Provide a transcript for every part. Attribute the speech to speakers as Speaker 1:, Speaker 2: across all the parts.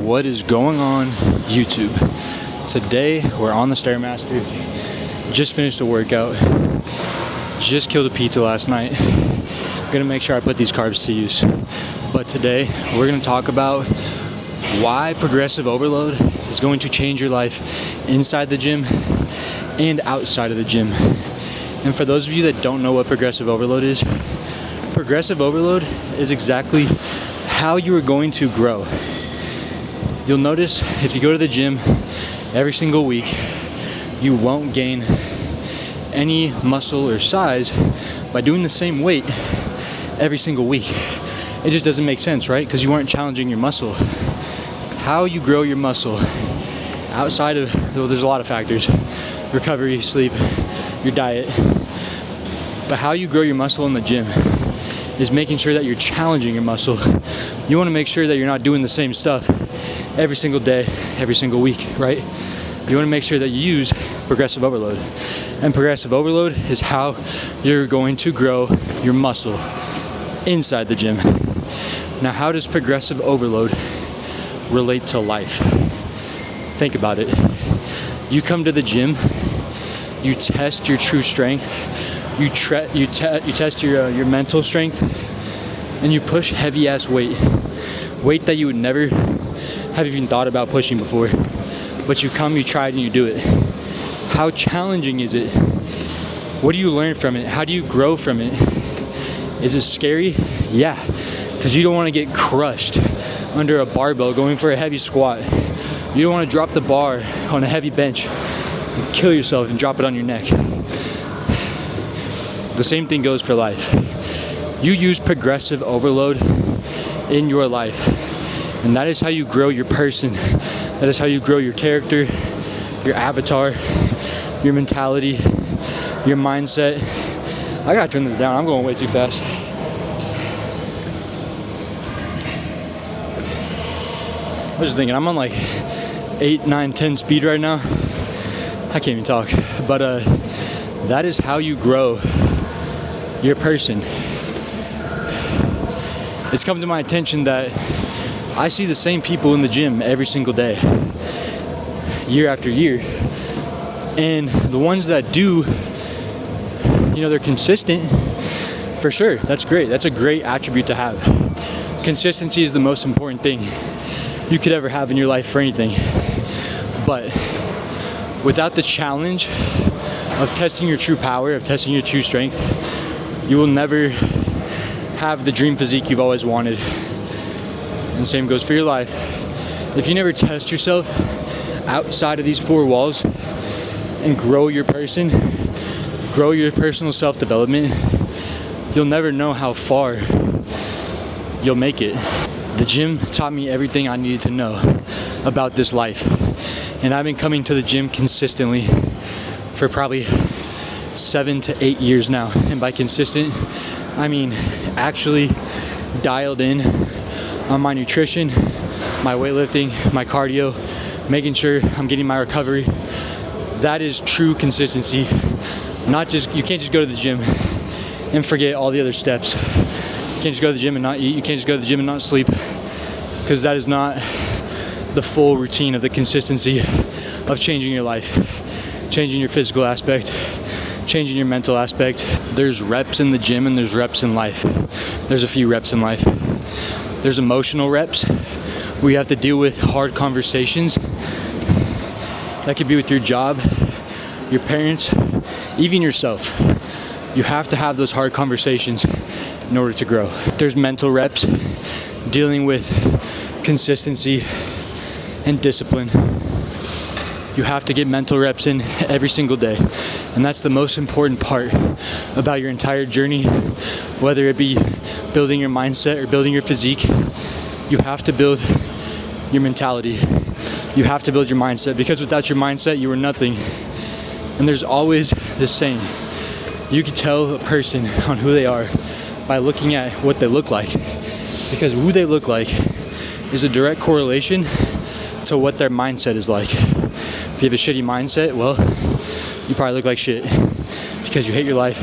Speaker 1: What is going on, YouTube? Today we're on the Stairmaster. Just finished a workout. Just killed a pizza last night. Gonna make sure I put these carbs to use. But today we're gonna talk about why progressive overload is going to change your life inside the gym and outside of the gym. And for those of you that don't know what progressive overload is exactly how you are going to grow. You'll notice if you go to the gym every single week, you won't gain any muscle or size by doing the same weight every single week. It just doesn't make sense, right? Because you aren't challenging your muscle. How you grow your muscle outside of, well, there's a lot of factors: recovery, sleep, your diet. But how you grow your muscle in the gym is making sure that you're challenging your muscle. You want to make sure that you're not doing the same stuff every single day, every single week, right? You want to make sure that you use progressive overload. And progressive overload is how you're going to grow your muscle inside the gym. Now, how does progressive overload relate to life? Think about it. You come to the gym, you test your true strength, you test your mental strength, and you push heavy ass weight that you would never have even thought about pushing before. But you come, you try it, and you do it. How challenging is it? What do you learn from it? How do you grow from it? Is it scary? Yeah, because you don't want to get crushed under a barbell going for a heavy squat. You don't want to drop the bar on a heavy bench and kill yourself and drop it on your neck. The same thing goes for life. You use progressive overload in your life, and that is how you grow your person. That is how you grow your character, your avatar, your mentality, your mindset. I gotta turn this down. I'm going way too fast. I was just thinking, I'm on like 8, 9, 10 speed right now. I can't even talk. But that is how you grow your person. It's come to my attention that I see the same people in the gym every single day, year after year. And the ones that do, they're consistent, for sure. That's great. That's a great attribute to have. Consistency is the most important thing you could ever have in your life for anything. But without the challenge of testing your true power, of testing your true strength, you will never have the dream physique you've always wanted. And same goes for your life. If you never test yourself outside of these four walls and grow your person, grow your personal self-development, you'll never know how far you'll make it. The gym taught me everything I needed to know about this life. And I've been coming to the gym consistently for probably 7 to 8 years now. And by consistent, I mean actually dialed in on my nutrition, my weightlifting, my cardio, making sure I'm getting my recovery. That is true consistency. You can't just go to the gym and forget all the other steps. You can't just go to the gym and not eat. You can't just go to the gym and not sleep, because that is not the full routine of the consistency of changing your life, changing your physical aspect, changing your mental aspect. There's reps in the gym and there's reps in life. There's a few reps in life. There's emotional reps where you have to deal with hard conversations. That could be with your job, your parents, even yourself. You have to have those hard conversations in order to grow. There's mental reps, dealing with consistency and discipline. You have to get mental reps in every single day. And that's the most important part about your entire journey, whether it be building your mindset or building your physique. You have to build your mentality. You have to build your mindset, because without your mindset, you are nothing. And there's always this saying: you can tell a person on who they are by looking at what they look like, because who they look like is a direct correlation to what their mindset is like. If you have a shitty mindset, well, you probably look like shit because you hate your life,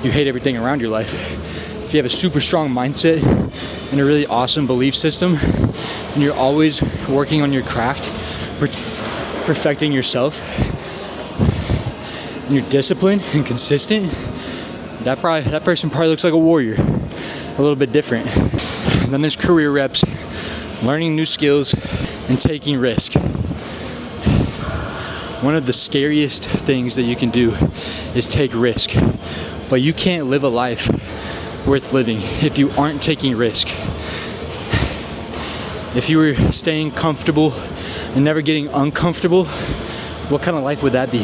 Speaker 1: you hate everything around your life. if you have a super strong mindset and a really awesome belief system, and you're always working on your craft, perfecting yourself, and you're disciplined and consistent, that person probably looks like a warrior, a little bit different. And then there's career reps, learning new skills, and taking risk. One of the scariest things that you can do is take risk, but you can't live a life worth living if you aren't taking risk. If you were staying comfortable and never getting uncomfortable, what kind of life would that be?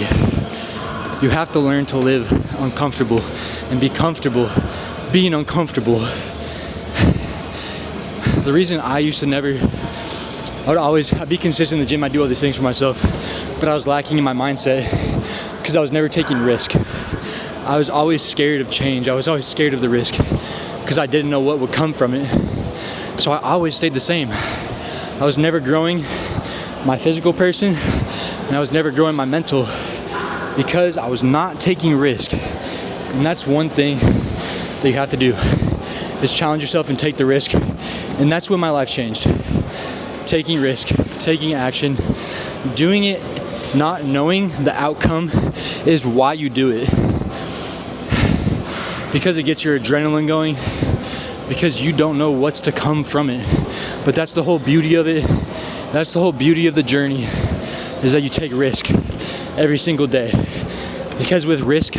Speaker 1: You have to learn to live uncomfortable and be comfortable being uncomfortable. The reason I used to never, I'd be consistent in the gym, I'd do all these things for myself, but I was lacking in my mindset because I was never taking risk. I was always scared of change. I was always scared of the risk because I didn't know what would come from it. So I always stayed the same. I was never growing my physical person, and I was never growing my mental because I was not taking risk. And that's one thing that you have to do, is challenge yourself and take the risk. And that's when my life changed. Taking risk, taking action, doing it, not knowing the outcome is why you do it. Because it gets your adrenaline going, because you don't know what's to come from it. But that's the whole beauty of it. That's the whole beauty of the journey, is that you take risk every single day. Because with risk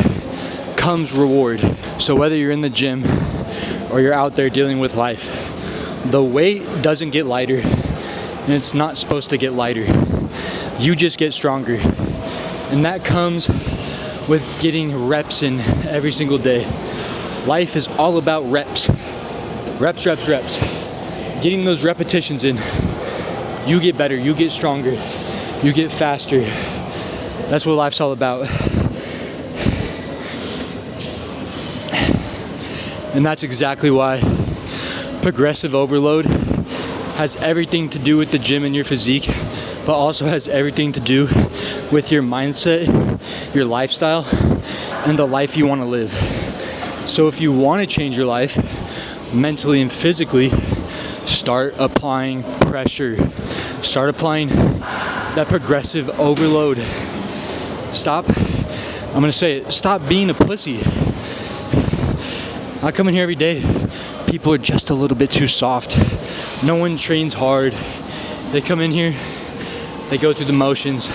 Speaker 1: comes reward. So whether you're in the gym or you're out there dealing with life, the weight doesn't get lighter, and it's not supposed to get lighter. You just get stronger. And that comes with getting reps in every single day. Life is all about reps. Reps, reps, reps. Getting those repetitions in. You get better, you get stronger, you get faster. That's what life's all about. And that's exactly why progressive overload has everything to do with the gym and your physique, but also has everything to do with your mindset, your lifestyle, and the life you want to live. So if you want to change your life mentally and physically, start applying pressure. Start applying that progressive overload. Stop being a pussy. I come in here every day. People are just a little bit too soft. No one trains hard. They come in here, they go through the motions,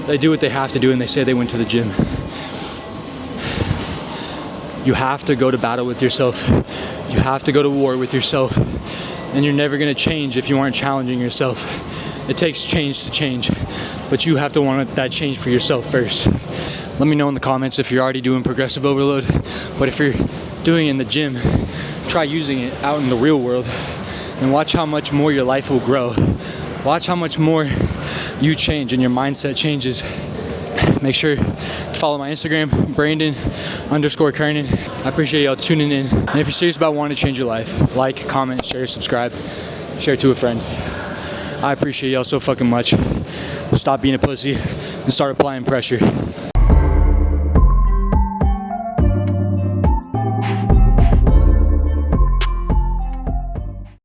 Speaker 1: they do what they have to do, and they say they went to the gym. You have to go to battle with yourself. You have to go to war with yourself. And you're never gonna change if you aren't challenging yourself. It takes change to change, but you have to want that change for yourself first. Let me know in the comments if you're already doing progressive overload, but if you're doing it in the gym, try using it out in the real world and watch how much more your life will grow. Watch how much more you change and your mindset changes. Make sure to follow my Instagram, Brandon_Kernan. I appreciate y'all tuning in. And if you're serious about wanting to change your life, like, comment, share, subscribe, share to a friend. I appreciate y'all so fucking much. Stop being a pussy and start applying pressure.